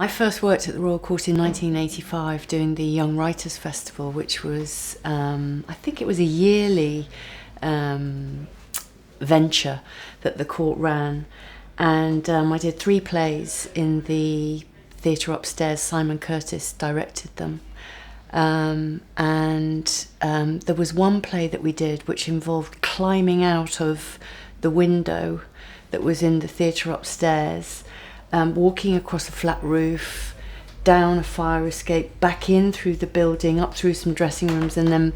I first worked at the Royal Court in 1985 doing the Young Writers Festival, which was, I think it was a yearly venture that the court ran. And I did 3 plays in the theatre upstairs. Simon Curtis directed them. There was one play that we did which involved climbing out of the window that was in the theatre upstairs, walking across a flat roof, down a fire escape, back in through the building, up through some dressing rooms, and then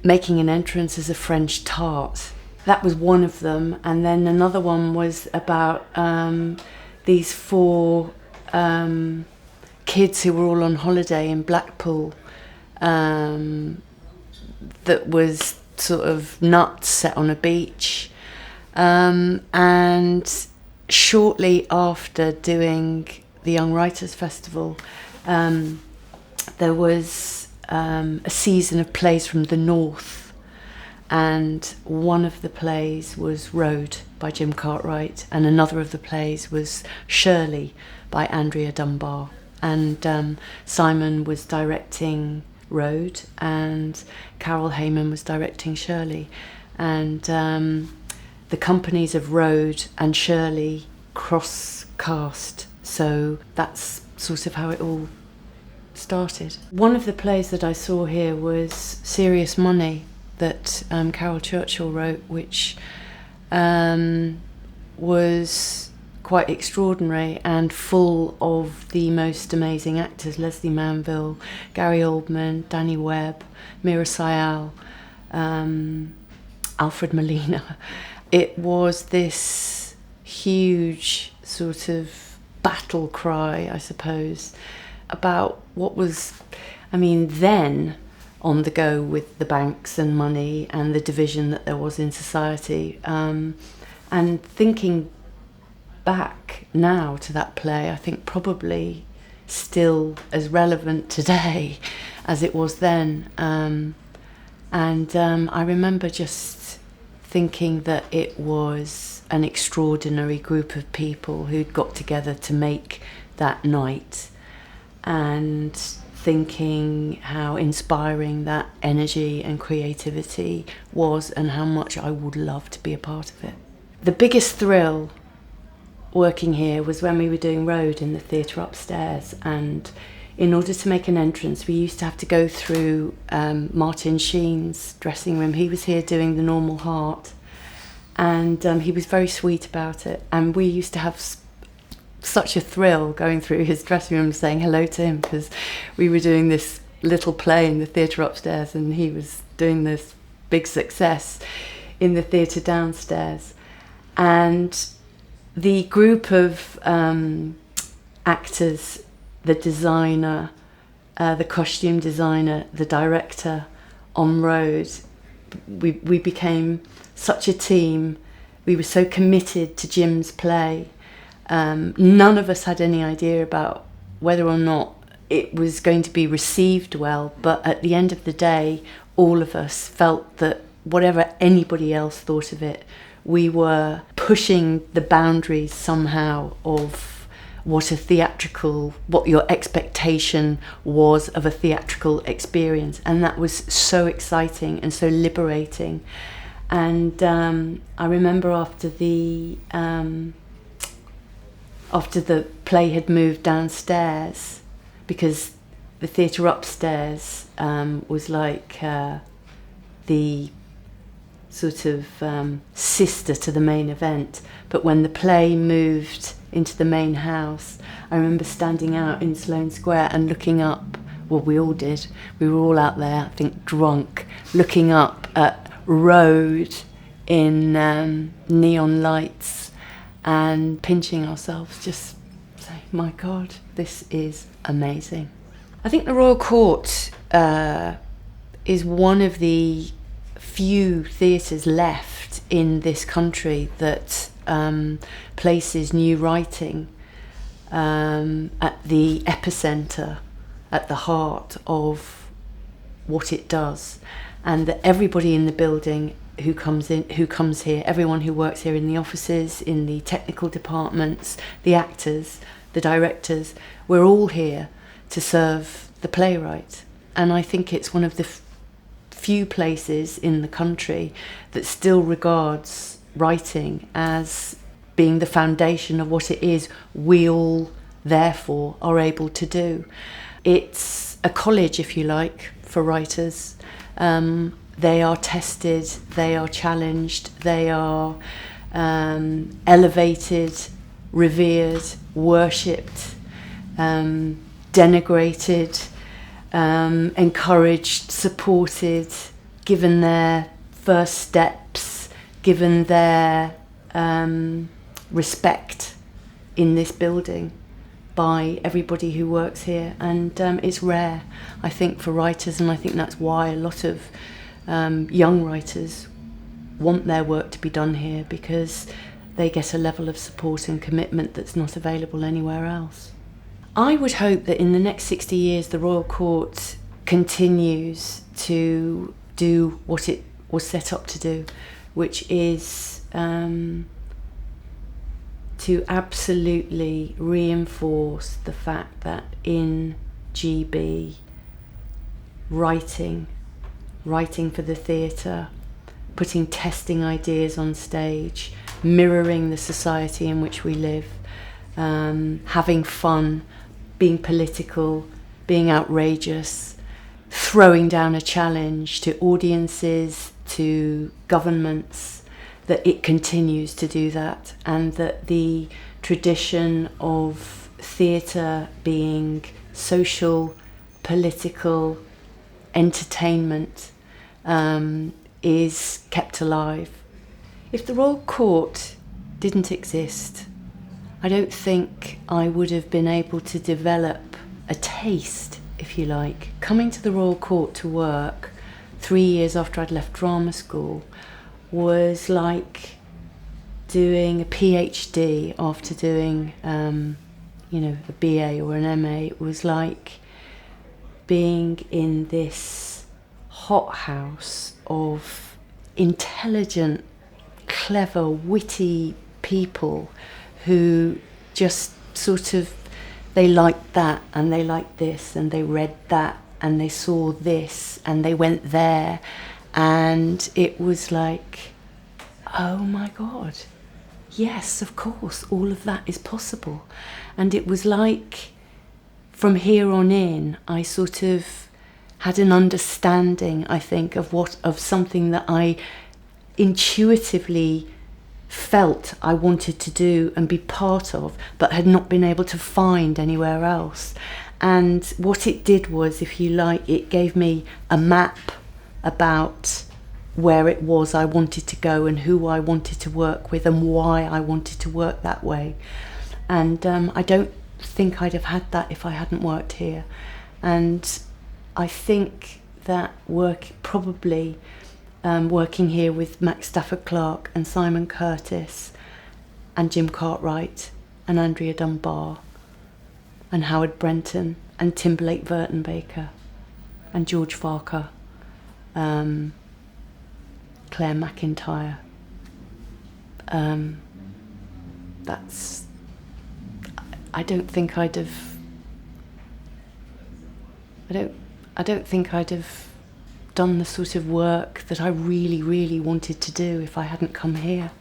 making an entrance as a French tart. That was one of them. And then another one was about these 4 kids who were all on holiday in Blackpool, that was sort of nuts, set on a beach. And shortly after doing the Young Writers Festival, there was a season of plays from the north, and one of the plays was Road by Jim Cartwright, and another of the plays was Shirley by Andrea Dunbar. And Simon was directing Road and Carol Heyman was directing Shirley. And the companies of Road and Shirley cross-cast, so that's sort of how it all started. One of the plays that I saw here was Serious Money that Carol Churchill wrote, which was quite extraordinary and full of the most amazing actors: Leslie Manville, Gary Oldman, Danny Webb, Mira Sayal, Alfred Molina. It was this huge sort of battle cry, I suppose, about what was, then on the go with the banks and money and the division that there was in society. And thinking back now to that play, I think probably still as relevant today as it was then. I remember just thinking that it was an extraordinary group of people who'd got together to make that night, and thinking how inspiring that energy and creativity was and how much I would love to be a part of it. The biggest thrill working here was when we were doing Road in the theatre upstairs, and in order to make an entrance we used to have to go through Martin Sheen's dressing room. He was here doing The Normal Heart, and he was very sweet about it, and we used to have such a thrill going through his dressing room saying hello to him, because we were doing this little play in the theatre upstairs and he was doing this big success in the theatre downstairs. And the group of actors, the designer, the costume designer, the director on Road, we became such a team. We were so committed to Jim's play. None of us had any idea about whether or not it was going to be received well, but at the end of the day, all of us felt that whatever anybody else thought of it, we were pushing the boundaries somehow of what your expectation was of a theatrical experience. And that was so exciting and so liberating. And I remember after the play had moved downstairs, because the theatre upstairs was like the sort of sister to the main event. But when the play moved into the main house, I remember standing out in Sloane Square and looking up. Well, we all did. We were all out there, I think, drunk, looking up at Road in neon lights and pinching ourselves, just saying, my God, this is amazing. I think the Royal Court is one of the few theatres left in this country that places new writing at the epicentre, at the heart of what it does, and that everybody in the building who comes here, everyone who works here in the offices, in the technical departments, the actors, the directors, we're all here to serve the playwright. And I think it's one of the few places in the country that still regards writing as being the foundation of what it is we all, therefore, are able to do. It's a college, if you like, for writers. They are tested, they are challenged, they are elevated, revered, worshipped, denigrated, encouraged, supported, given their first steps, given their respect in this building by everybody who works here. And it's rare, I think, for writers, and I think that's why a lot of young writers want their work to be done here, because they get a level of support and commitment that's not available anywhere else. I would hope that in the next 60 years the Royal Court continues to do what it was set up to do, which is to absolutely reinforce the fact that in GB, writing for the theatre, putting testing ideas on stage, mirroring the society in which we live, having fun, being political, being outrageous, throwing down a challenge to audiences, to governments, that it continues to do that, and that the tradition of theatre being social, political, entertainment is kept alive. If the Royal Court didn't exist, I don't think I would have been able to develop a taste, if you like. Coming to the Royal Court to work 3 years after I'd left drama school was like doing a PhD after doing a BA or an MA. It was like being in this hothouse of intelligent, clever, witty people who just sort of, they liked that and they liked this and they read that and they saw this and they went there, and it was like, oh my God, yes, of course, all of that is possible. And it was like, from here on in, I sort of had an understanding, I think, of something that I intuitively felt I wanted to do and be part of, but had not been able to find anywhere else. And what it did was, if you like, it gave me a map about where it was I wanted to go and who I wanted to work with and why I wanted to work that way. And I don't think I'd have had that if I hadn't worked here. And I think that working here with Max Stafford Clark and Simon Curtis and Jim Cartwright and Andrea Dunbar and Howard Brenton and Timberlake Vertenbaker and George Farquhar, Claire McIntyre. I don't think I'd have done the sort of work that I really, really wanted to do if I hadn't come here.